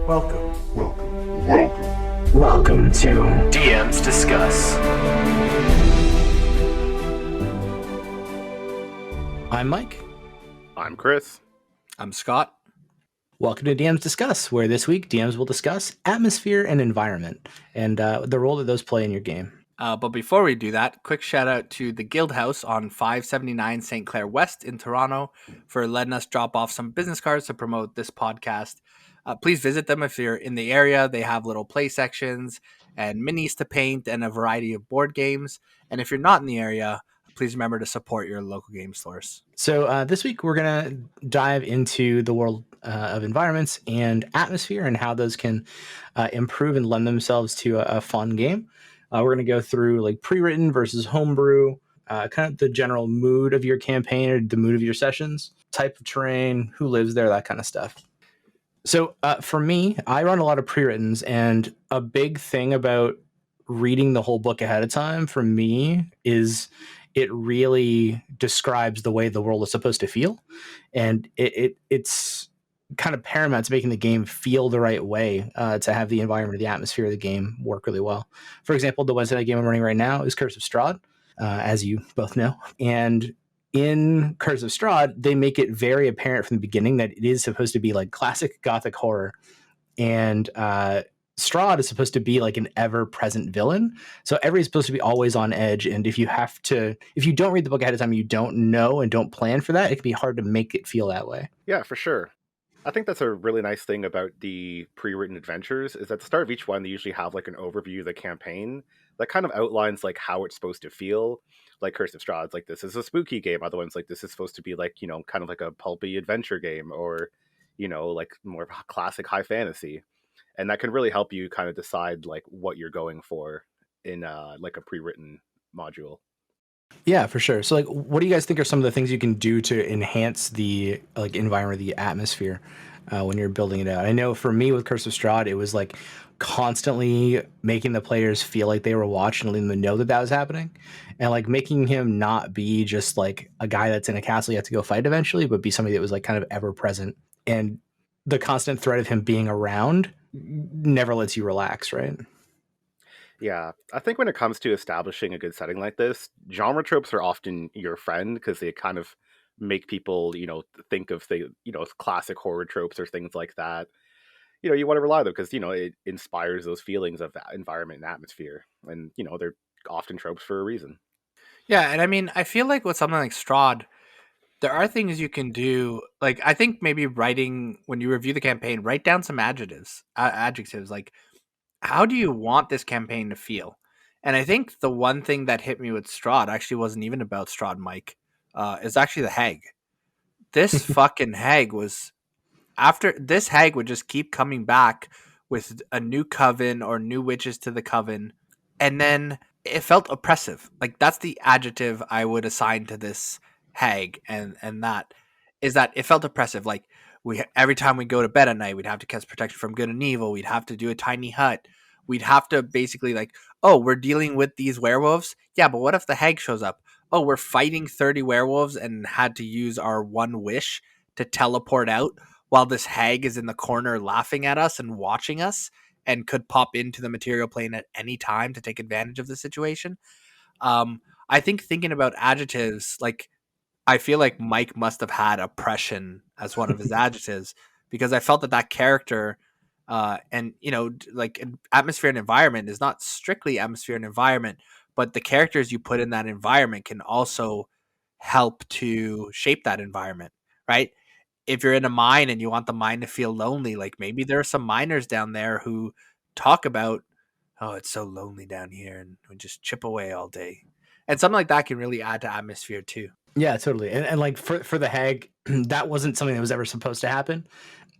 Welcome. Welcome to DMs Discuss. I'm Mike. I'm Chris. I'm Scott. Welcome to DMs Discuss, where this week DMs will discuss atmosphere and environment and the role that those play in your game. But before we do that, quick shout out to the Guild House on 579 St. Clair West in Toronto for letting us drop off some business cards to promote this podcast. Please visit them if you're in the area. They have little play sections and minis to paint and a variety of board games. And if you're not in the area, please remember to support your local game stores. So this week we're going to dive into the world of environments and atmosphere and how those can improve and lend themselves to a fun game. We're going to go through like pre-written versus homebrew, kind of the general mood of your campaign or the mood of your sessions, type of terrain, who lives there, that kind of stuff. So for me, I run a lot of pre-writtens, and a big thing about reading the whole book ahead of time for me is it really describes the way the world is supposed to feel. And it's kind of paramount to making the game feel the right way to have the environment, the atmosphere of the game work really well. For example, the Wednesday night game I'm running right now is Curse of Strahd, as you both know. And in Curse of Strahd, they make it very apparent from the beginning that it is supposed to be like classic Gothic horror. And Strahd is supposed to be like an ever-present villain. So everybody's supposed to be always on edge. And if you don't read the book ahead of time, you don't know and don't plan for that, it can be hard to make it feel that way. Yeah, for sure. I think that's a really nice thing about the pre-written adventures is at the start of each one, they usually have like an overview of the campaign that kind of outlines like how it's supposed to feel. Like Curse of Strahd's like, this is a spooky game. Other ones like, this is supposed to be like, kind of like a pulpy adventure game or, like more classic high fantasy. And that can really help you kind of decide like what you're going for in like a pre-written module. Yeah, for sure. So like, what do you guys think are some of the things you can do to enhance the like environment, the atmosphere when you're building it out? I know for me with Curse of Strahd, it was like constantly making the players feel like they were watched and letting them know that was happening, and like making him not be just like a guy that's in a castle you have to go fight eventually, but be somebody that was like kind of ever present. And the constant threat of him being around never lets you relax, right? Yeah, I think when it comes to establishing a good setting like this, genre tropes are often your friend because they kind of make people, think of classic horror tropes or things like that. You want to rely on them because, it inspires those feelings of that environment and atmosphere. And, they're often tropes for a reason. Yeah, and I mean, I feel like with something like Strahd, there are things you can do. Like, I think maybe writing, when you review the campaign, write down some adjectives. Like, how do you want this campaign to feel? And I think the one thing that hit me with Strahd actually wasn't even about Strahd, Mike. Is actually the hag. This fucking hag was... After this hag would just keep coming back with a new coven or new witches to the coven. And then it felt oppressive. Like, that's the adjective I would assign to this hag. And that is that it felt oppressive. Like, every time we go to bed at night, we'd have to cast protection from good and evil. We'd have to do a tiny hut. We'd have to basically like, oh, we're dealing with these werewolves. Yeah, but what if the hag shows up? Oh, we're fighting 30 werewolves and had to use our one wish to teleport out while this hag is in the corner laughing at us and watching us and could pop into the material plane at any time to take advantage of the situation. I think thinking about adjectives, like, I feel like Mike must have had oppression as one of his adjectives because I felt that character and, like atmosphere and environment is not strictly atmosphere and environment, but the characters you put in that environment can also help to shape that environment, right? If you're in a mine and you want the mine to feel lonely, like maybe there are some miners down there who talk about, oh, it's so lonely down here and we just chip away all day. And something like that can really add to atmosphere too. Yeah, totally. And like for the hag, that wasn't something that was ever supposed to happen.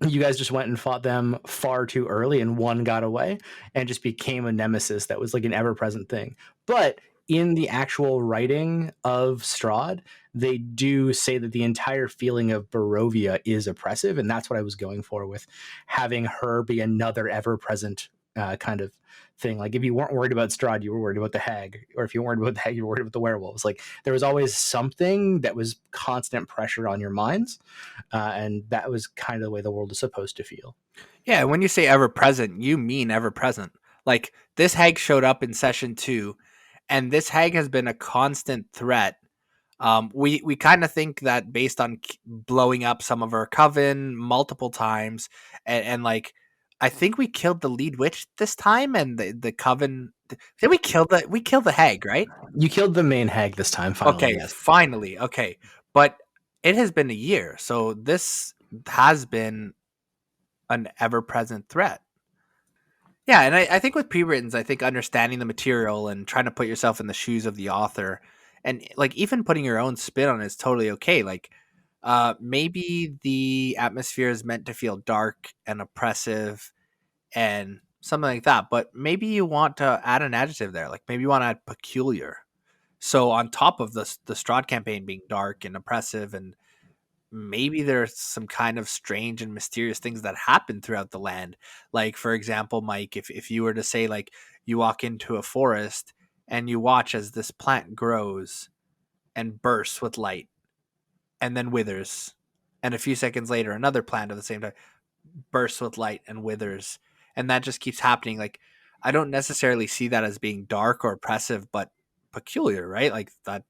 You guys just went and fought them far too early and one got away and just became a nemesis that was like an ever-present thing. But in the actual writing of Strahd, they do say that the entire feeling of Barovia is oppressive, and that's what I was going for with having her be another ever-present kind of thing. Like if you weren't worried about Strahd, you were worried about the hag, or if you weren't worried about the hag, you were worried about the werewolves. Like there was always something that was constant pressure on your minds, and that was kind of the way the world is supposed to feel. Yeah, when you say ever present, you mean ever present. Like this hag showed up in session 2, and this hag has been a constant threat. We kind of think that based on blowing up some of our coven multiple times, and like I think we killed the lead witch this time, and the coven. Did we kill the hag, right? You killed the main hag this time, finally. Okay, Yes. finally. Okay, but it has been a year, so this has been an ever-present threat. Yeah, and I think with pre-writtens, I think understanding the material and trying to put yourself in the shoes of the author, and like even putting your own spin on it is totally okay. Like, maybe the atmosphere is meant to feel dark and oppressive and something like that, but maybe you want to add an adjective there. Like maybe you want to add peculiar. So on top of the Strahd campaign being dark and oppressive, and maybe there's some kind of strange and mysterious things that happen throughout the land. Like, for example, Mike, if you were to say, like, you walk into a forest and you watch as this plant grows and bursts with light and then withers. And a few seconds later, another plant at the same time bursts with light and withers. And that just keeps happening. Like, I don't necessarily see that as being dark or oppressive, but peculiar, right? Like, that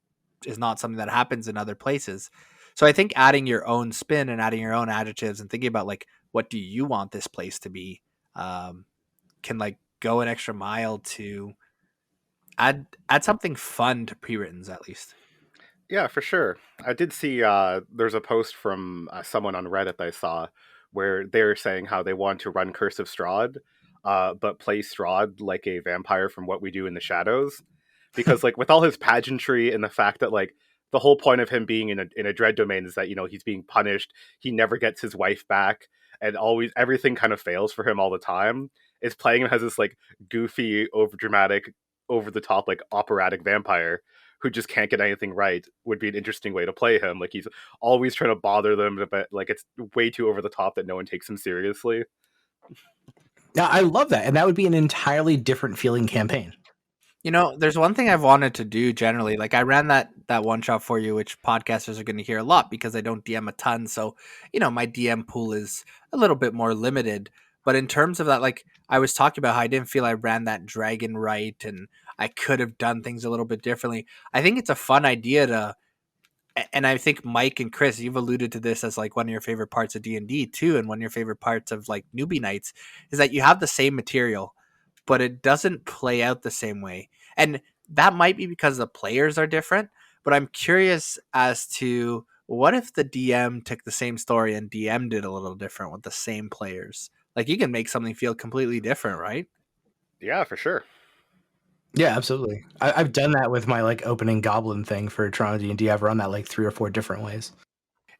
is not something that happens in other places. So I think adding your own spin and adding your own adjectives and thinking about, like, what do you want this place to be, can, like, go an extra mile to add something fun to pre-writtens, at least. Yeah, for sure. I did see there's a post from someone on Reddit that I saw where they're saying how they want to run Curse of Strahd, but play Strahd like a vampire from What We Do in the Shadows. Because like with all his pageantry and the fact that like the whole point of him being in a dread domain is that, you know, he's being punished, he never gets his wife back, and always everything kind of fails for him all the time. Is playing him as this like goofy, over dramatic, over the top, like operatic vampire who just can't get anything right would be an interesting way to play him. Like he's always trying to bother them, but like it's way too over the top that no one takes him seriously. Now, I love that, and that would be an entirely different feeling campaign. You know, there's one thing I've wanted to do generally. Like I ran that one shot for you, which podcasters are going to hear a lot because I don't DM a ton. So, you know, my DM pool is a little bit more limited. But in terms of that, like I was talking about how I didn't feel I ran that dragon right and I could have done things a little bit differently. I think it's a fun idea to, and I think Mike and Chris, you've alluded to this as like one of your favorite parts of D&D too, and one of your favorite parts of like newbie nights is that you have the same material, but it doesn't play out the same way. And that might be because the players are different, but I'm curious as to what if the DM took the same story and DM'd it a little different with the same players? Like you can make something feel completely different, right? Yeah, for sure. Yeah, absolutely. I've done that with my like opening goblin thing for Toronto D&D. I've run that like 3 or 4 different ways.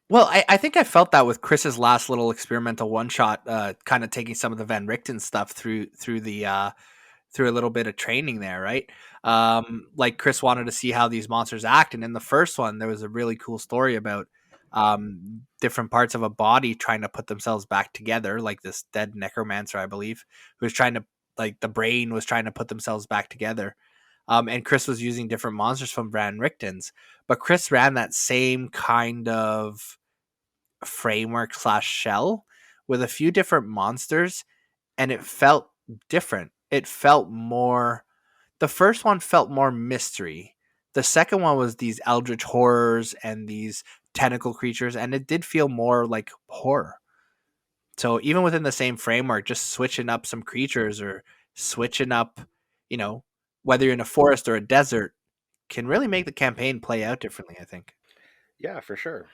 Well, I think I felt that with Chris's last little experimental one shot, kind of taking some of the Van Richten stuff through the through a little bit of training there, right? Like Chris wanted to see how these monsters act, and in the first one, there was a really cool story about different parts of a body trying to put themselves back together, like this dead necromancer, I believe, who was trying to, like, the brain was trying to put themselves back together. And Chris was using different monsters from Van Richten's, but Chris ran that same kind of framework slash shell with a few different monsters, and it felt different. It felt more, the first one felt more mystery. The second one was these eldritch horrors and these tentacle creatures, and it did feel more like horror. So even within the same framework, just switching up some creatures or switching up, you know, whether you're in a forest or a desert can really make the campaign play out differently, I think. Yeah, for sure.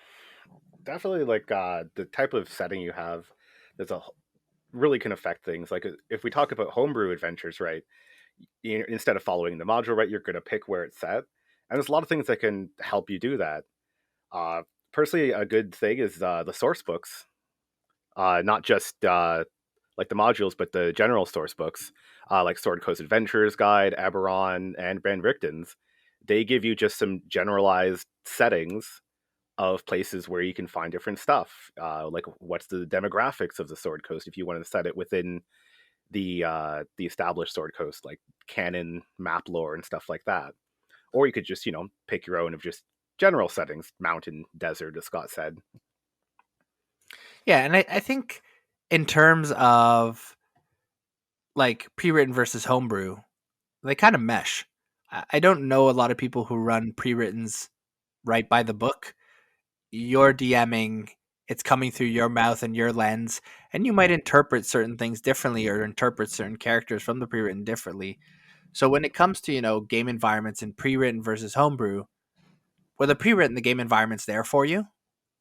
Definitely like the type of setting you have that's really can affect things. Like if we talk about homebrew adventures, right? Instead of following the module, right, you're going to pick where it's set. And there's a lot of things that can help you do that. Uh, Personally, a good thing is the source books, not just like the modules, but the general source books, like Sword Coast Adventures Guide, Eberron, and Brand Richten's. They give you just some generalized settings of places where you can find different stuff. Like what's the demographics of the Sword Coast if you want to set it within the established Sword Coast like canon map lore and stuff like that. Or you could just, pick your own of just general settings, mountain, desert, as Scott said. Yeah, and I think in terms of like pre-written versus homebrew, they kind of mesh. I don't know a lot of people who run pre-writtens right by the book. You're DMing, it's coming through your mouth and your lens, and you might interpret certain things differently or interpret certain characters from the pre-written differently. So when it comes to, game environments and pre-written versus homebrew, with a pre-written, the game environment's there for you,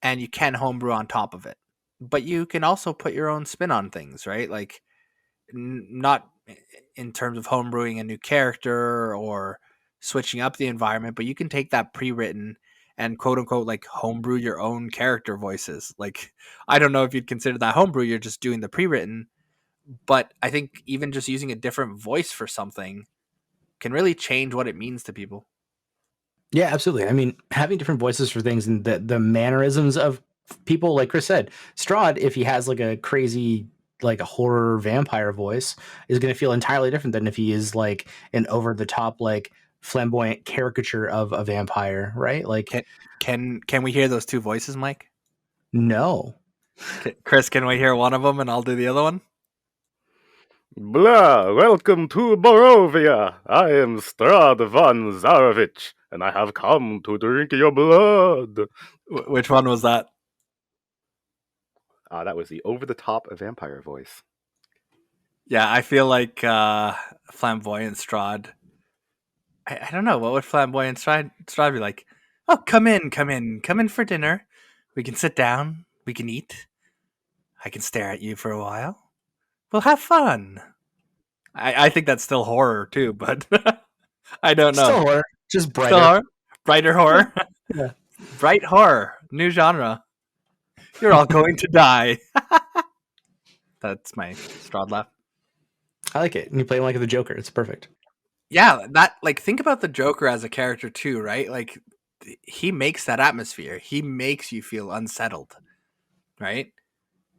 and you can homebrew on top of it. But you can also put your own spin on things, right? Like, not in terms of homebrewing a new character or switching up the environment, but you can take that pre-written and quote unquote like homebrew your own character voices. Like, I don't know if you'd consider that homebrew, you're just doing the pre-written, but I think even just using a different voice for something can really change what it means to people. Yeah, absolutely. I mean, having different voices for things and the mannerisms of people, like Chris said, Strahd, if he has like a crazy, like a horror vampire voice, is going to feel entirely different than if he is like an over the top, like flamboyant caricature of a vampire, right? Like, Can we hear those two voices, Mike? no. Chris, can we hear one of them and I'll do the other one? Blah, welcome to Borovia. I am Strad von Zarovich, and I have come to drink your blood. Which one was that? That was the over-the-top vampire voice. Yeah, I feel like flamboyant Strahd. I don't know, what would flamboyant Strahd be like? Oh, come in for dinner. We can sit down. We can eat. I can stare at you for a while. We'll have fun. I think that's still horror too, but I don't know. Still horror, just brighter. Still horror? Brighter horror? Yeah. Bright horror. New genre. You're all going to die. That's my Strahd laugh. I like it. And you play him like the Joker. It's perfect. Yeah, that, like, think about the Joker as a character too, right? Like, he makes that atmosphere. He makes you feel unsettled, right?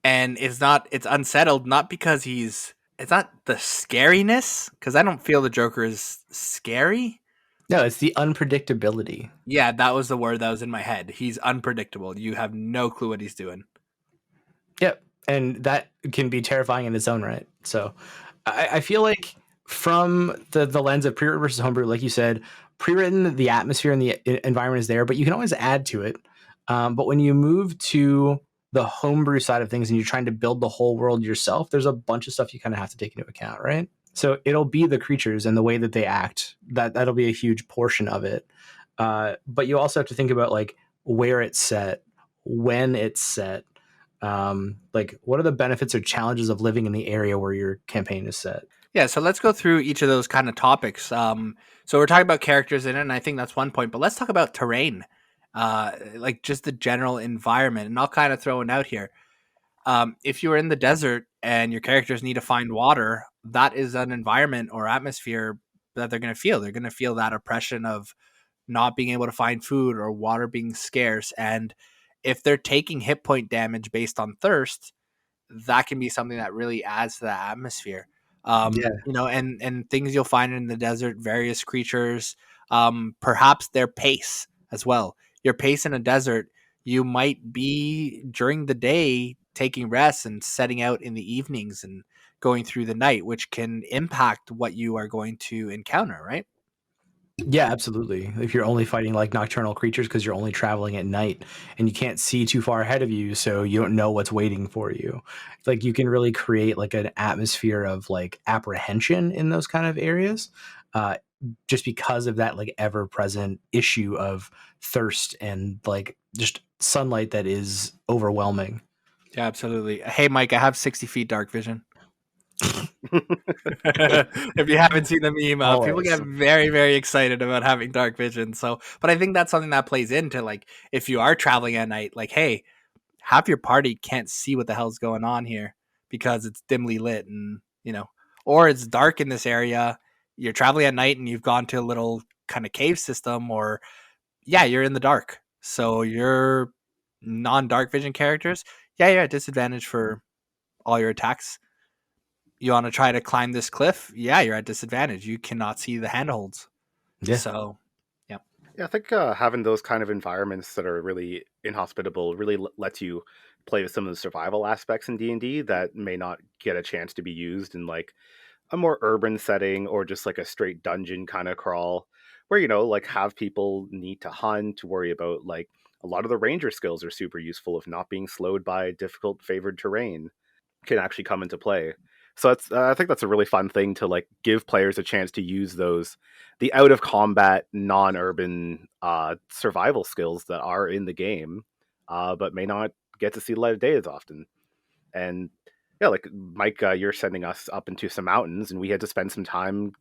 And it's unsettled not because it's not the scariness, because I don't feel the Joker is scary. No, it's the unpredictability. Yeah, that was the word that was in my head. He's unpredictable. You have no clue what he's doing. Yep. And that can be terrifying in its own right. So I feel like from the lens of pre-written versus homebrew, like you said, pre-written, the atmosphere and the environment is there, but you can always add to it. But when you move to the homebrew side of things and you're trying to build the whole world yourself, there's a bunch of stuff you kind of have to take into account, right? So it'll be the creatures and the way that they act. That'll be a huge portion of it. But you also have to think about like where it's set, when it's set, like what are the benefits or challenges of living in the area where your campaign is set. Yeah, so let's go through each of those kind of topics. So we're talking about characters in it, and I think that's one point, but let's talk about terrain, like just the general environment. And I'll kind of throw it out here. If you're in the desert and your characters need to find water, that is an environment or atmosphere that they're going to feel. They're going to feel that oppression of not being able to find food or water being scarce. And if they're taking hit point damage based on thirst, that can be something that really adds to the atmosphere. And things you'll find in the desert, various creatures, perhaps their pace as well. Your pace in a desert, you might be during the day taking rest and setting out in the evenings and going through the night, which can impact what you are going to encounter, right? Yeah, absolutely. If you're only fighting like nocturnal creatures because you're only traveling at night and you can't see too far ahead of you, so you don't know what's waiting for you. Like you can really create like an atmosphere of like apprehension in those kind of areas, just because of that like ever present issue of thirst and like just sunlight that is overwhelming. Yeah, absolutely. Hey, Mike, I have 60 feet dark vision. If you haven't seen the meme, people get very, very excited about having dark vision. So, but I think that's something that plays into like if you are traveling at night, like, hey, half your party can't see what the hell's going on here because it's dimly lit, and or it's dark in this area. You're traveling at night and you've gone to a little kind of cave system, or you're in the dark. So your non-dark vision characters, you're at disadvantage for all your attacks. you want to try to climb this cliff, yeah, you're at disadvantage. You cannot see the handholds. Yeah. So, Yeah, I think having those kind of environments that are really inhospitable really lets you play with some of the survival aspects in D&D that may not get a chance to be used in like a more urban setting or just like a straight dungeon kind of crawl where, like have people need to hunt, to worry about like a lot of the ranger skills are super useful of not being slowed by difficult favored terrain can actually come into play. So it's I think that's a really fun thing to like give players a chance to use the out of combat non-urban survival skills that are in the game, but may not get to see the light of day as often. And yeah, like Mike, you're sending us up into some mountains, and we had to spend some time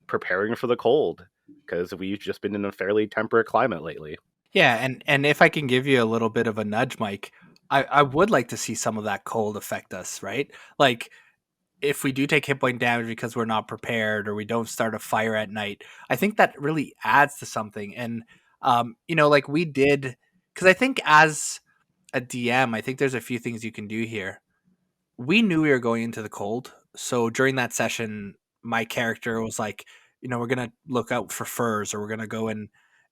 preparing for the cold because we've just been in a fairly temperate climate lately. yeah, and if I can give you a little bit of a nudge, Mike, I would like to see some of that cold affect us, right? Like if we do take hit point damage because we're not prepared or we don't start a fire at night, I think that really adds to something. And like we did, because I think as a DM, I think there's a few things you can do here. We knew we were going into the cold, so during that session, my character was like, we're gonna look out for furs, or we're gonna go and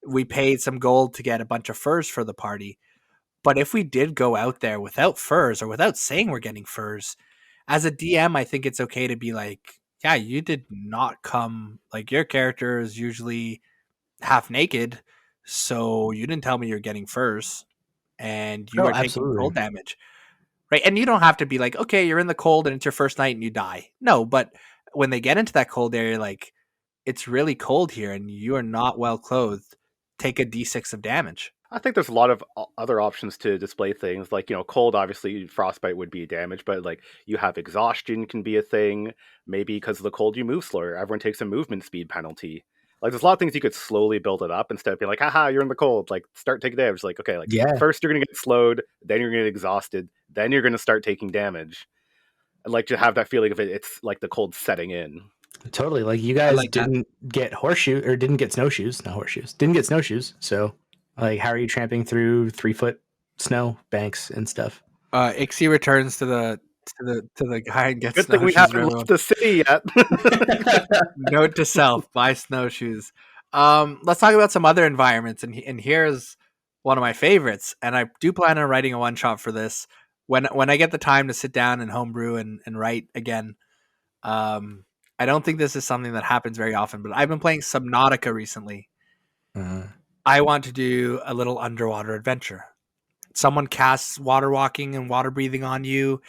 we paid some gold to get a bunch of furs for the party. But if we did go out there without furs or without saying we're getting furs, as a DM, I think it's okay to be like, yeah, you did not come, like your character is usually half naked, so you didn't tell me you're getting furs and you Oh, are taking absolutely. cold damage. Right. And you don't have to be like, okay, you're in the cold and it's your first night and you die. No, but when they get into that cold area, like it's really cold here and you are not well clothed, take a d6 of damage. I think there's a lot of other options to display things like, cold, obviously frostbite would be a damage, but like you have exhaustion can be a thing. Maybe because of the cold you move slower. Everyone takes a movement speed penalty. Like there's a lot of things you could slowly build it up instead of being like, haha, you're in the cold. Like start taking damage. Like, okay, like Yeah, first you're gonna get slowed, then you're gonna get exhausted, then you're gonna start taking damage. And like to have that feeling of it's like the cold setting in. totally. Like you I guys like that. didn't get didn't get snowshoes, not horseshoes. Didn't get snowshoes. So like how are you tramping through 3 foot snow banks and stuff? Ixie returns to the guy and gets Good thing we snowshoes for haven't everyone. left the city yet. Note to self: buy snowshoes. Let's talk about some other environments, and here's one of my favorites. And I do plan on writing a one shot for this when I get the time to sit down and homebrew and write again. I don't think this is something that happens very often, but I've been playing Subnautica recently. Uh, I want to do a little underwater adventure. Someone casts water walking and water breathing on you,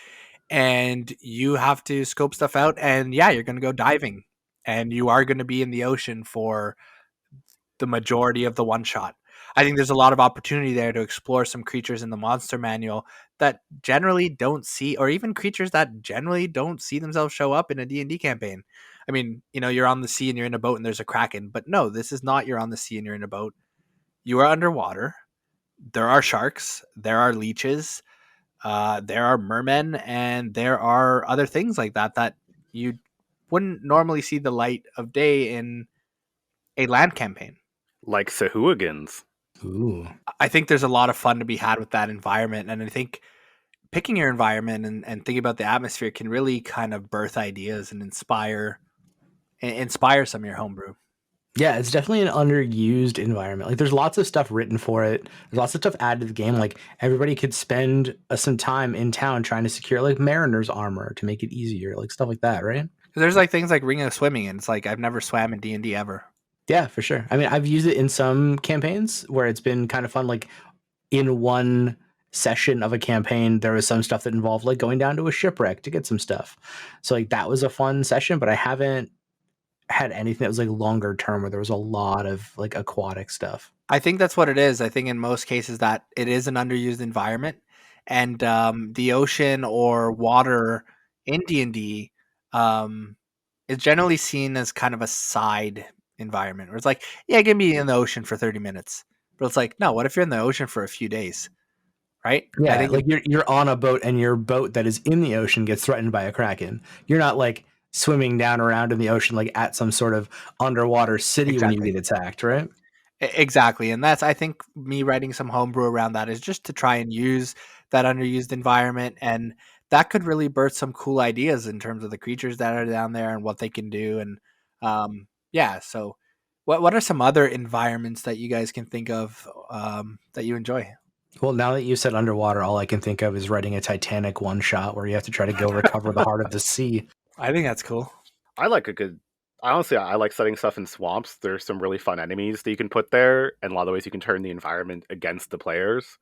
and you have to scope stuff out. And yeah, you're going to go diving, and you are going to be in the ocean for the majority of the one shot. I think there's a lot of opportunity there to explore some creatures in the monster manual that generally don't see, or even creatures that generally don't see themselves show up in a D&D campaign. I mean, you're on the sea and you're in a boat and there's a kraken, but no, this is not you're on the sea and you're in a boat. You are underwater. There are sharks, there are leeches, there are mermen, and there are other things like that you wouldn't normally see the light of day in a land campaign. Like Sahuagins. ooh. I think there's a lot of fun to be had with that environment. And I think picking your environment and thinking about the atmosphere can really kind of birth ideas and inspire some of your homebrew. Yeah, it's definitely an underused environment. Like, there's lots of stuff written for it. There's lots of stuff added to the game. Like, everybody could spend some time in town trying to secure like Mariner's armor to make it easier, like stuff like that, right? There's like things like Ring of Swimming, and it's like I've never swam in D&D ever. Yeah, for sure. I mean, I've used it in some campaigns where it's been kind of fun. Like in one session of a campaign, there was some stuff that involved like going down to a shipwreck to get some stuff. So like that was a fun session, but I haven't had anything that was like longer term where there was a lot of like aquatic stuff. I think that's what it is. I think in most cases that it is an underused environment, and the ocean or water in D&D is generally seen as kind of a side environment where it's like, yeah, give me in the ocean for 30 minutes. But it's like, no, what if you're in the ocean for a few days? Right? I Yeah, think like you're on a boat and your boat that is in the ocean gets threatened by a kraken. You're not like swimming down around in the ocean like at some sort of underwater city when you exactly. get attacked, right? Exactly. And that's, I think, me writing some homebrew around that is just to try and use that underused environment. And that could really birth some cool ideas in terms of the creatures that are down there and what they can do. And yeah, so what are some other environments that you guys can think of that you enjoy? Well, now that you said underwater, all I can think of is writing a Titanic one shot where you have to try to go recover the heart of the sea. I think that's cool. I like a good. Honestly, I like setting stuff in swamps. There's some really fun enemies that you can put there, and a lot of ways you can turn the environment against the players.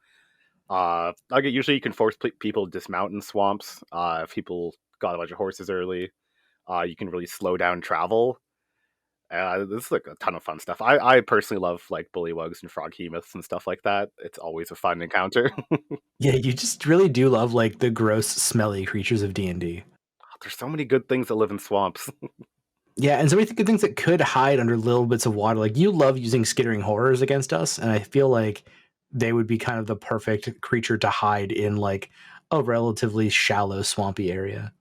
Usually you can force people to dismount in swamps. If people got a bunch of horses early, you can really slow down travel. This is like a ton of fun stuff. I personally love like bullywugs and froghemoths and stuff like that. It's always a fun encounter. Yeah, you just really do love like the gross, smelly creatures of D&D. There's so many good things that live in swamps. Yeah, and so many good things that could hide under little bits of water. Like you love using skittering horrors against us, and I feel like they would be kind of the perfect creature to hide in like a relatively shallow, swampy area.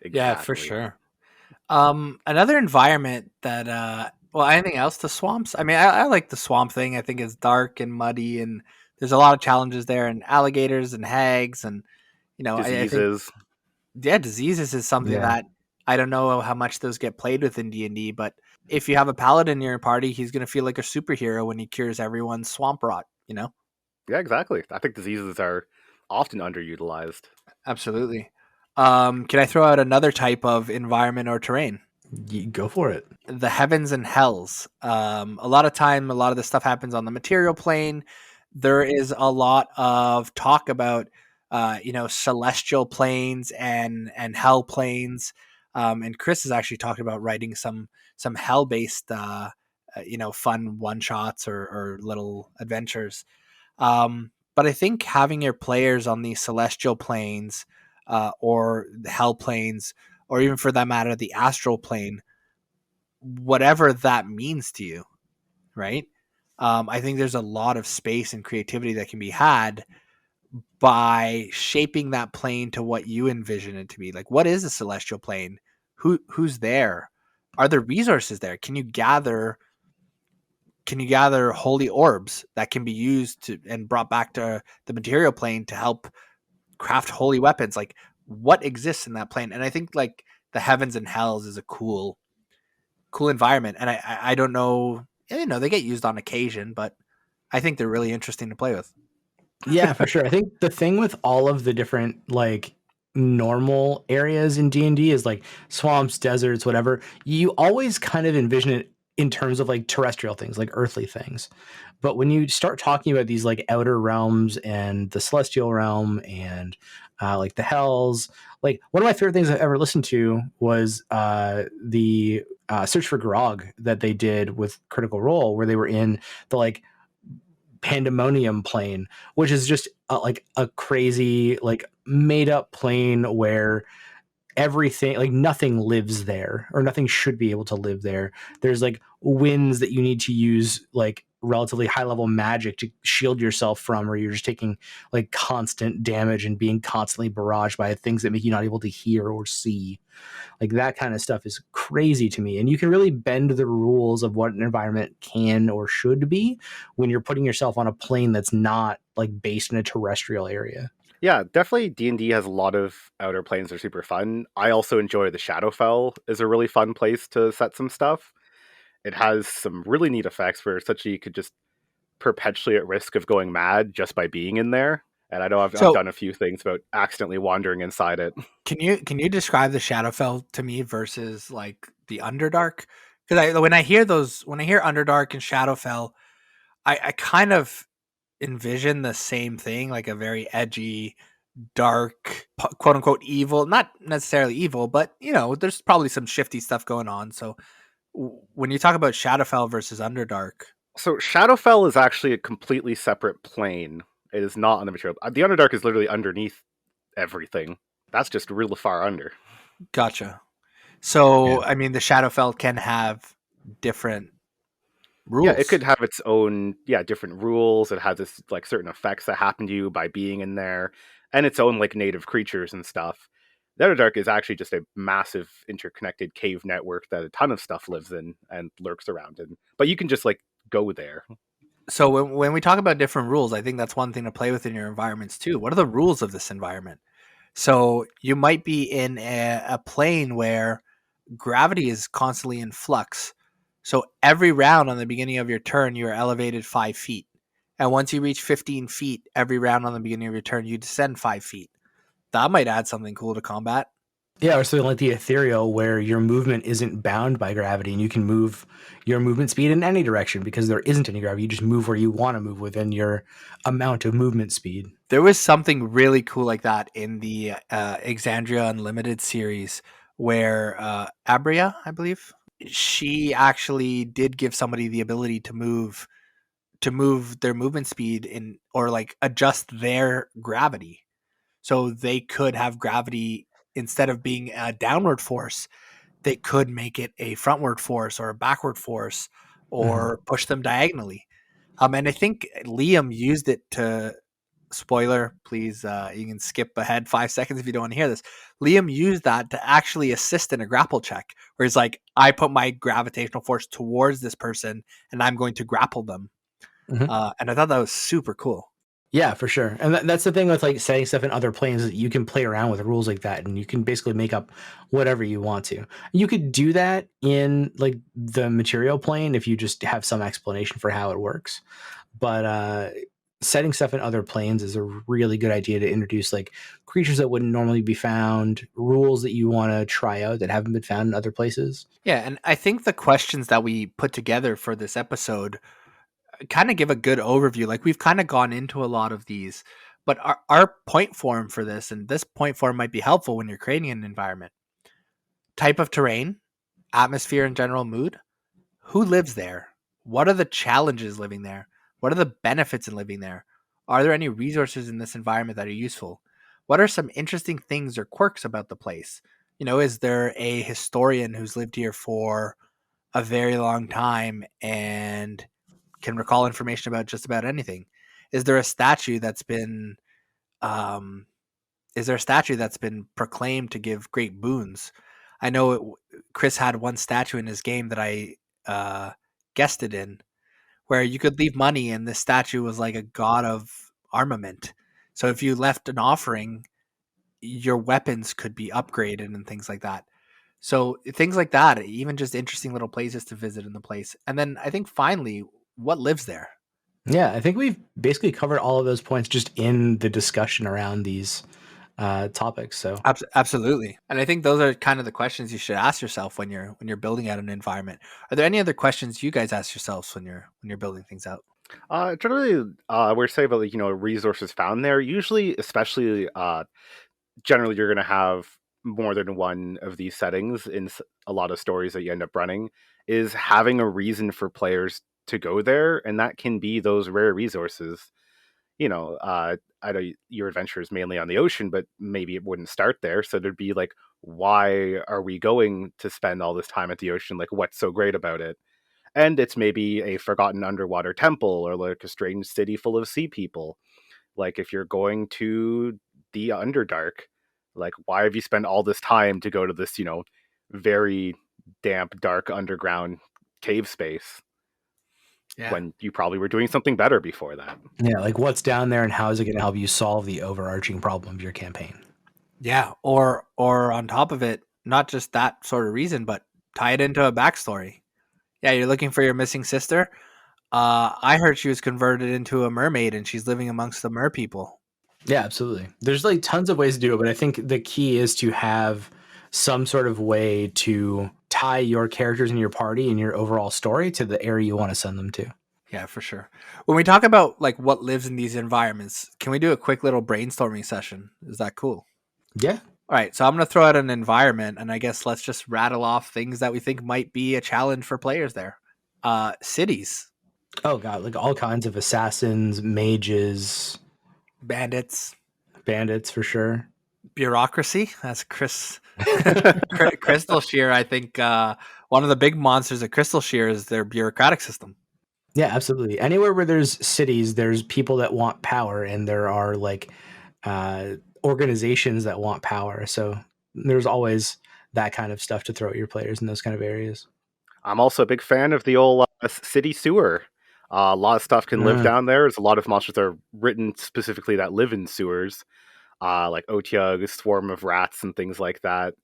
Exactly. Yeah, for sure. Another environment that well, anything else? The swamps. I mean, I like the swamp thing. I think it's dark and muddy, and there's a lot of challenges there, and alligators and hags, and I think Diseases. diseases is something Yeah. that I don't know how much those get played with in D&D, but if you have a paladin in your party, he's going to feel like a superhero when he cures everyone's swamp rot, Yeah, exactly. I think diseases are often underutilized. Absolutely. Can I throw out another type of environment or terrain? You go for it. The heavens and hells. A lot of this stuff happens on the material plane. There is a lot of talk about celestial planes and hell planes. And Chris has actually talked about writing some hell based fun one shots or little adventures. But I think having your players on these celestial planes or the hell planes, or even for that matter the astral plane, whatever that means to you, right? I think there's a lot of space and creativity that can be had by shaping that plane to what you envision it to be. Like, what is a celestial plane? Who's there? Are there resources there? Can you gather holy orbs that can be used to and brought back to the material plane to help craft holy weapons? Like, what exists in that plane? And I think like the heavens and hells is a cool environment. And I don't know, they get used on occasion, but I think they're really interesting to play with. Yeah, for sure. I think the thing with all of the different like normal areas in D&D is like swamps, deserts, whatever. You always kind of envision it in terms of like terrestrial things, like earthly things. But when you start talking about these like outer realms and the celestial realm and like the hells, like one of my favorite things I've ever listened to was the Search for Grog that they did with Critical Role, where they were in the like pandemonium plane, which is just like a crazy like made up plane where everything, like nothing lives there, or nothing should be able to live there. There's like winds that you need to use like relatively high level magic to shield yourself from, or you're just taking like constant damage and being constantly barraged by things that make you not able to hear or see. Like that kind of stuff is crazy to me. And you can really bend the rules of what an environment can or should be when you're putting yourself on a plane that's not like based in a terrestrial area. Yeah, definitely D&D has a lot of outer planes that are super fun. I also enjoy the Shadowfell is a really fun place to set some stuff. It has some really neat effects where essentially you could just perpetually at risk of going mad just by being in there. And I know I've done a few things about accidentally wandering inside it. Can you describe the Shadowfell to me versus like the Underdark? Because when I hear Underdark and Shadowfell, I kind of envision the same thing, like a very edgy, dark, quote unquote evil. Not necessarily evil, but there's probably some shifty stuff going on. So when you talk about Shadowfell versus Underdark, so Shadowfell is actually a completely separate plane. It is not on the material. The Underdark is literally underneath everything. That's just real far under. Gotcha. So, Yeah. I mean, the Shadowfell can have different rules. Yeah, it could have its own, different rules. It has this like certain effects that happen to you by being in there, and its own like native creatures and stuff. The Underdark is actually just a massive interconnected cave network that a ton of stuff lives in and lurks around in. But you can just like go there. So when we talk about different rules, I think that's one thing to play with in your environments too. What are the rules of this environment? So you might be in a plane where gravity is constantly in flux. So every round on the beginning of your turn, you are elevated 5 feet. And once you reach 15 feet, every round on the beginning of your turn, you descend 5 feet. That might add something cool to combat. Yeah, or something like the ethereal, where your movement isn't bound by gravity, and you can move your movement speed in any direction because there isn't any gravity. You just move where you want to move within your amount of movement speed. There was something really cool like that in the Exandria Unlimited series where Abria, I believe, she actually did give somebody the ability to move their movement speed in or like adjust their gravity. So they could have gravity instead of being a downward force, they could make it a frontward force or a backward force or push them diagonally. And I think Liam used it to spoiler, please. You can skip ahead 5 seconds if you don't want to hear this. Liam used that to actually assist in a grapple check, where he's like, I put my gravitational force towards this person and I'm going to grapple them. Mhm. And I thought that was super cool. Yeah, for sure. And that's the thing with like setting stuff in other planes is that you can play around with rules like that and you can basically make up whatever you want to. You could do that in like the material plane if you just have some explanation for how it works. But setting stuff in other planes is a really good idea to introduce like creatures that wouldn't normally be found, rules that you want to try out that haven't been found in other places. Yeah, and I think the questions that we put together for this episode kind of give a good overview. Like we've kind of gone into a lot of these, but our point form for this, and this point form might be helpful when you're creating an environment. Type of terrain, atmosphere and general mood, who lives there? What are the challenges living there? What are the benefits in living there? Are there any resources in this environment that are useful? What are some interesting things or quirks about the place? Is there a historian who's lived here for a very long time and can recall information about just about anything? Is there a statue that's been um, proclaimed to give great boons? I know Chris had one statue in his game that I guested in, where you could leave money and this statue was like a god of armament. So if you left an offering, your weapons could be upgraded and things like that. So things like that, even just interesting little places to visit in the place. And then I think finally, what lives there? Yeah, I think we've basically covered all of those points just in the discussion around these topics. So Absolutely. And I think those are kind of the questions you should ask yourself when you're building out an environment. Are there any other questions you guys ask yourselves when you're building things out? Generally, we're saying about resources found there. Usually, especially generally, you're going to have more than one of these settings in a lot of stories that you end up running. Is having a reason for players to go there, and that can be those rare resources. I know your adventure is mainly on the ocean, but maybe it wouldn't start there. So there'd be like, why are we going to spend all this time at the ocean? Like, what's so great about it? And it's maybe a forgotten underwater temple or like a strange city full of sea people. Like if you're going to the Underdark, like why have you spent all this time to go to this, very damp, dark underground cave space when you probably were doing something better before that? yeah, like what's down there and how is it going to help you solve the overarching problem of your campaign? Yeah, or on top of it, not just that sort of reason, but tie it into a backstory. Yeah, you're looking for your missing sister. I heard she was converted into a mermaid and she's living amongst the mer people. Yeah, absolutely. There's like tons of ways to do it, but I think the key is to have some sort of way to tie your characters in your party and your overall story to the area you want to send them to. Yeah, for sure. When we talk about like what lives in these environments, can we do a quick little brainstorming session? Is that cool? Yeah. All right, so I'm going to throw out an environment, and I guess let's just rattle off things that we think might be a challenge for players there. Cities, Oh god, like all kinds of assassins, mages, bandits, bandits for sure. bureaucracy. That's Chris. Crystal Shear. I think one of the big monsters of Crystal Shear is their bureaucratic system. Yeah, absolutely. Anywhere where there's cities, there's people that want power, and there are like organizations that want power. So there's always that kind of stuff to throw at your players in those kind of areas. I'm also a big fan of the old city sewer. A lot of stuff can live down there. There's a lot of monsters that are written specifically that live in sewers. like Otyug, swarm of rats, and things like that.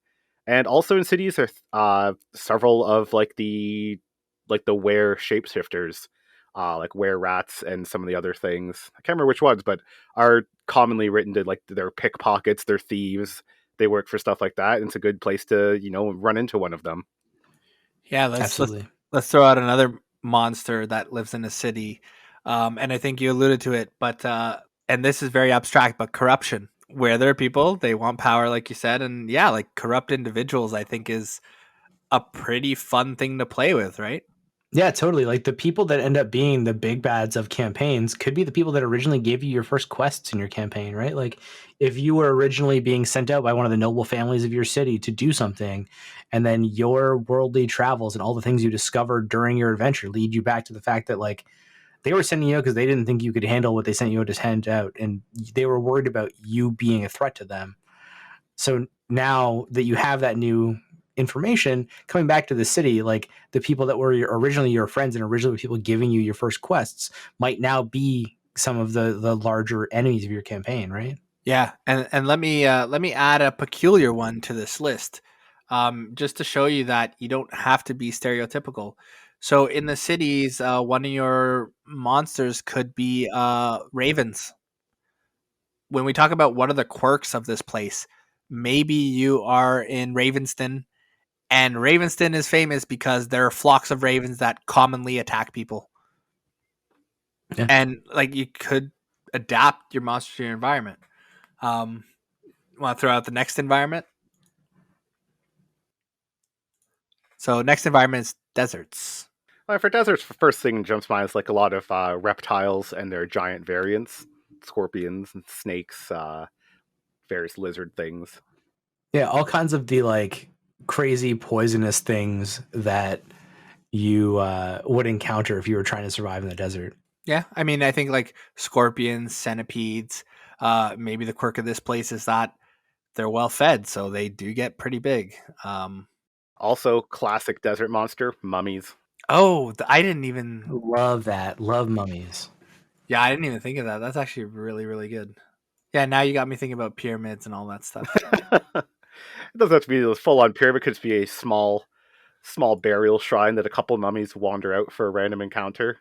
And also in cities are several of the were shapeshifters, like were rats and some of the other things. I can't remember which ones, but are commonly written to like they're pickpockets, they're thieves, they work for stuff like that. And it's a good place to run into one of them. Yeah, Absolutely. let's throw out another monster that lives in a city, and I think you alluded to it, but and this is very abstract, but corruption. Where there are people, they want power, like you said, and yeah, like corrupt individuals, I think is a pretty fun thing to play with, right? Yeah, totally. Like the people that end up being the big bads of campaigns could be the people that originally gave you your first quests in your campaign, right? Like if you were originally being sent out by one of the noble families of your city to do something, and then your worldly travels and all the things you discovered during your adventure lead you back to the fact that like they were sending you out because they didn't think you could handle what they sent you out to hand out, and they were worried about you being a threat to them. So now that you have that new information coming back to the city, like the people that were originally your friends and originally people giving you your first quests might now be some of the larger enemies of your campaign, right? Yeah, and let me add a peculiar one to this list, just to show you that you don't have to be stereotypical. So in the cities, one of your monsters could be ravens. When we talk about what are the quirks of this place, maybe you are in Ravenston, and Ravenston is famous because there are flocks of ravens that commonly attack people. Yeah. And like you could adapt your monster to your environment. Um, Want to throw out the next environment? So next environment is deserts. For deserts, the first thing that jumps to mind is like a lot of reptiles and their giant variants, scorpions and snakes, various lizard things. Yeah, all kinds of the like crazy poisonous things that you would encounter if you were trying to survive in the desert. Yeah, I mean, I think like scorpions, centipedes. Maybe the quirk of this place is that they're well fed, so they do get pretty big. Also, classic desert monster, mummies. I didn't even. Love that. Love mummies. Yeah, I didn't even think of that. That's actually really, really good. Yeah, now you got me thinking about pyramids and all that stuff. It doesn't have to be a full-on pyramid. It could just be a small burial shrine that a couple mummies wander out for a random encounter.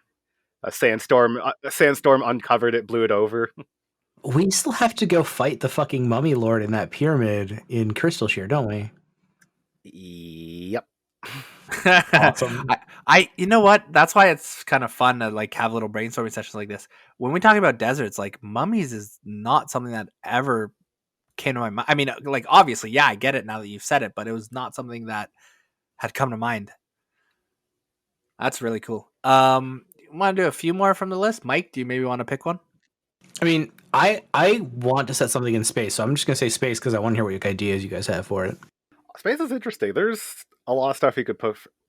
A sandstorm uncovered it, blew it over. We still have to go fight the fucking mummy lord in that pyramid in Crystal Shear, don't we? Yep. Awesome. You know what? That's why it's kind of fun to like have little brainstorming sessions like this. When we talk about deserts, like mummies is not something that ever came to my mind. I mean, like obviously, yeah, I get it now that you've said it, but it was not something that had come to mind. That's really cool. Want to do a few more from the list? Mike, do you maybe want to pick one? I mean, I want to set something in space, so I'm just gonna say space because I want to hear what ideas you guys have for it. Space is interesting. There's a lot of stuff you could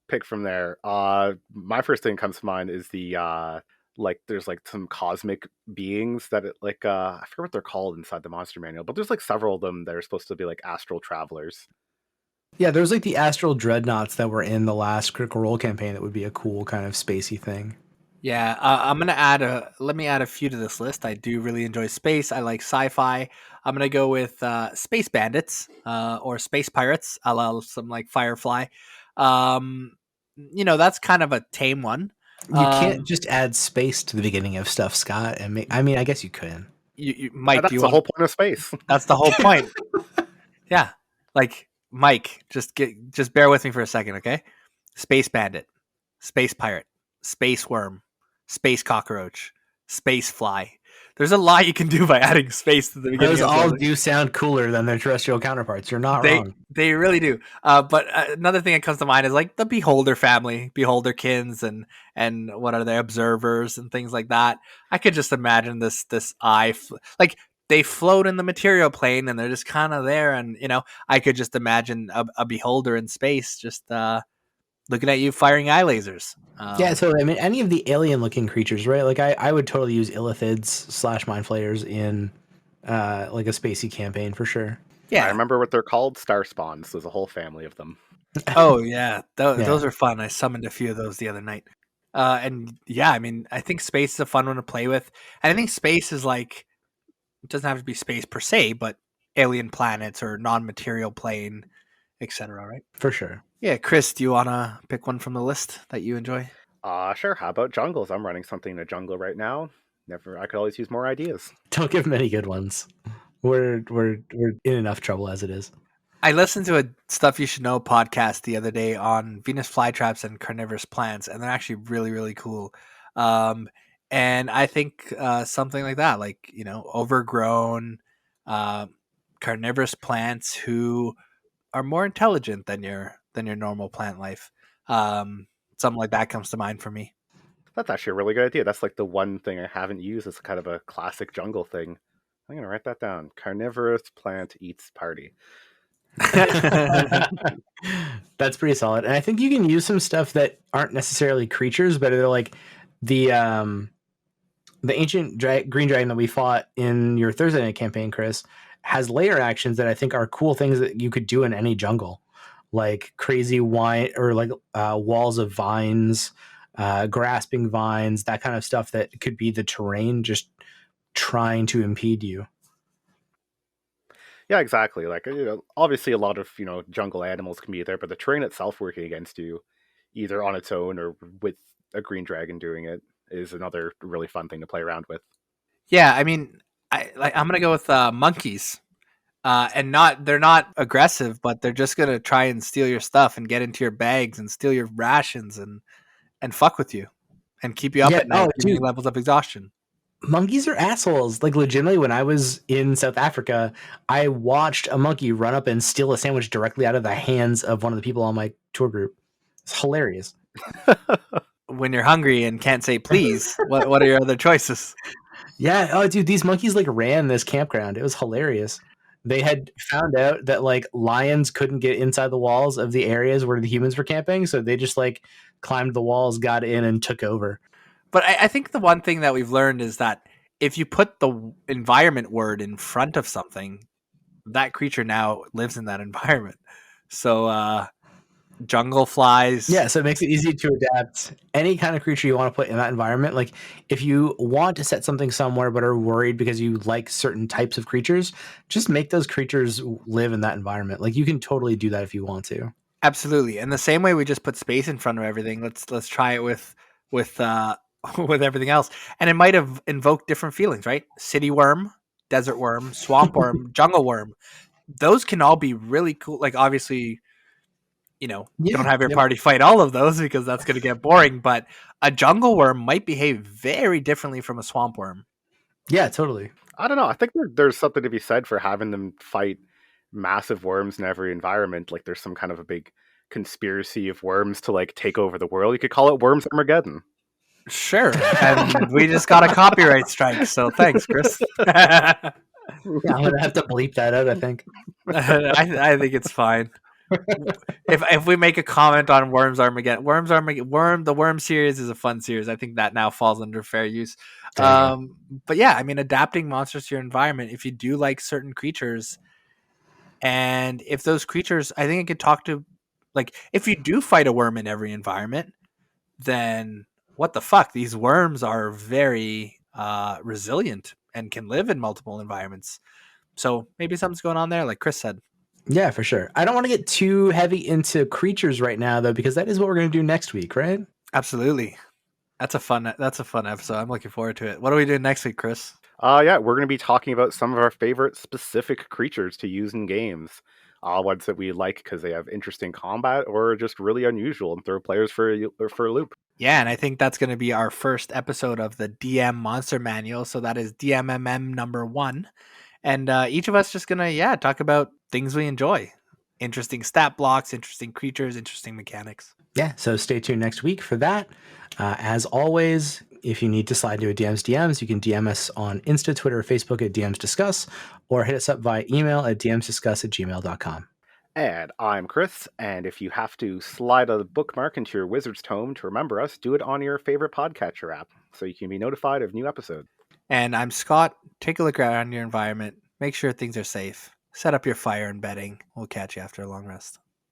pick from there. My first thing comes to mind is the like there's like some cosmic beings that I forget what they're called inside the monster manual, but there's like several of them that are supposed to be like astral travelers. Yeah, there's like the astral dreadnoughts that were in the last Critical Role campaign that would be a cool kind of spacey thing. Yeah, let me add a few to this list. I do really enjoy space. I like sci-fi. I'm gonna go with space bandits or space pirates. I'll allow some like Firefly. That's kind of a tame one. You can't just add space to the beginning of stuff, Scott. And I mean, I guess you could. Mike, That's the whole point of space. That's the whole point. Yeah, like Mike, just bear with me for a second, okay? Space bandit, space pirate, space worm, space cockroach, space fly. There's a lot you can do by adding space to the beginning. Those all do sound cooler than their terrestrial counterparts. You're not wrong. They really do. But another thing that comes to mind is like the beholder family, beholderkins, and what are they, observers and things like that. I could just imagine this like they float in the material plane and they're just kind of there, and I could just imagine a beholder in space just looking at you firing eye lasers. Yeah, so I mean, any of the alien-looking creatures, right? Like, I would totally use illithids / mind flayers in like a spacey campaign for sure. Yeah, I remember what they're called. Star spawns. There's a whole family of them. Oh yeah, those are fun. I summoned a few of those the other night. And yeah, I mean, I think space is a fun one to play with, and I think space is like It doesn't have to be space per se, but alien planets or non-material plane, etc. Right? For sure. Yeah, Chris, do you want to pick one from the list that you enjoy? Sure. How about jungles? I'm running something in a jungle right now. I could always use more ideas. Don't give them any good ones. We're in enough trouble as it is. I listened to a Stuff You Should Know podcast the other day on Venus flytraps and carnivorous plants, and they're actually really, really cool. And I think something like that, like, you know, overgrown carnivorous plants who are more intelligent than your normal plant life. Something like that comes to mind for me. That's actually a really good idea. That's like the one thing I haven't used as kind of a classic jungle thing. I'm gonna write that down. Carnivorous plant eats party. That's pretty solid. And I think you can use some stuff that aren't necessarily creatures, but they're like the ancient green dragon that we fought in your Thursday night campaign, Chris, has layer actions that I think are cool things that you could do in any jungle, like crazy wine or like walls of vines, grasping vines, that kind of stuff that could be the terrain just trying to impede you. Yeah, exactly. Like, obviously a lot of, jungle animals can be there, but the terrain itself working against you, either on its own or with a green dragon doing it, is another really fun thing to play around with. Yeah, I mean, I'm gonna go with monkeys, and they're not aggressive, but they're just gonna try and steal your stuff and get into your bags and steal your rations and fuck with you and keep you up at night, giving you levels of exhaustion. Monkeys are assholes. Like, legitimately, when I was in South Africa, I watched a monkey run up and steal a sandwich directly out of the hands of one of the people on my tour group. It's hilarious. When you're hungry and can't say please, what are your other choices? Yeah. Oh, dude, these monkeys like ran this campground. It was hilarious. They had found out that like lions couldn't get inside the walls of the areas where the humans were camping, so they just like climbed the walls, got in, and took over. But I think the one thing that we've learned is that if you put the environment word in front of something, that creature now lives in that environment. So jungle flies. Yeah, so it makes it easy to adapt any kind of creature you want to put in that environment. Like, if you want to set something somewhere but are worried because you like certain types of creatures, just make those creatures live in that environment. Like, you can totally do that if you want to. Absolutely. And the same way we just put space in front of everything, let's try it with with everything else. And it might have invoked different feelings, right? City worm, desert worm, swamp worm, jungle worm. Those can all be really cool. Like, obviously, you don't have your party fight all of those because that's going to get boring. But a jungle worm might behave very differently from a swamp worm. Yeah, totally. I don't know. I think there's something to be said for having them fight massive worms in every environment. Like, there's some kind of a big conspiracy of worms to like take over the world. You could call it Worms Armageddon. Sure. And we just got a copyright strike. So thanks, Chris. Yeah, I'm gonna have to bleep that out, I think. I think it's fine. If we make a comment on Worms Armageddon, the Worm series is a fun series. I think that now falls under fair use. But yeah, I mean, adapting monsters to your environment. If you do like certain creatures, and if those creatures, I think it could talk to, like, if you do fight a worm in every environment, then what the fuck? These worms are very resilient and can live in multiple environments. So maybe something's going on there, like Chris said. Yeah, for sure. I don't want to get too heavy into creatures right now, though, because that is what we're going to do next week, right? Absolutely. That's a fun episode. I'm looking forward to it. What are we doing next week, Chris? Yeah, we're going to be talking about some of our favorite specific creatures to use in games. Ones that we like because they have interesting combat or just really unusual and throw players for a loop. Yeah, and I think that's going to be our first episode of the DM Monster Manual. So that is DMMM number 1. And each of us just going to, talk about things we enjoy. Interesting stat blocks, interesting creatures, interesting mechanics. Yeah, so stay tuned next week for that. As always, if you need to slide into a DMs, you can DM us on Insta, Twitter, or Facebook at DMs Discuss, or hit us up via email at dmsdiscuss@gmail.com. And I'm Chris, and if you have to slide a bookmark into your Wizard's Tome to remember us, do it on your favorite podcatcher app so you can be notified of new episodes. And I'm Scott. Take a look around your environment. Make sure things are safe. Set up your fire and bedding. We'll catch you after a long rest.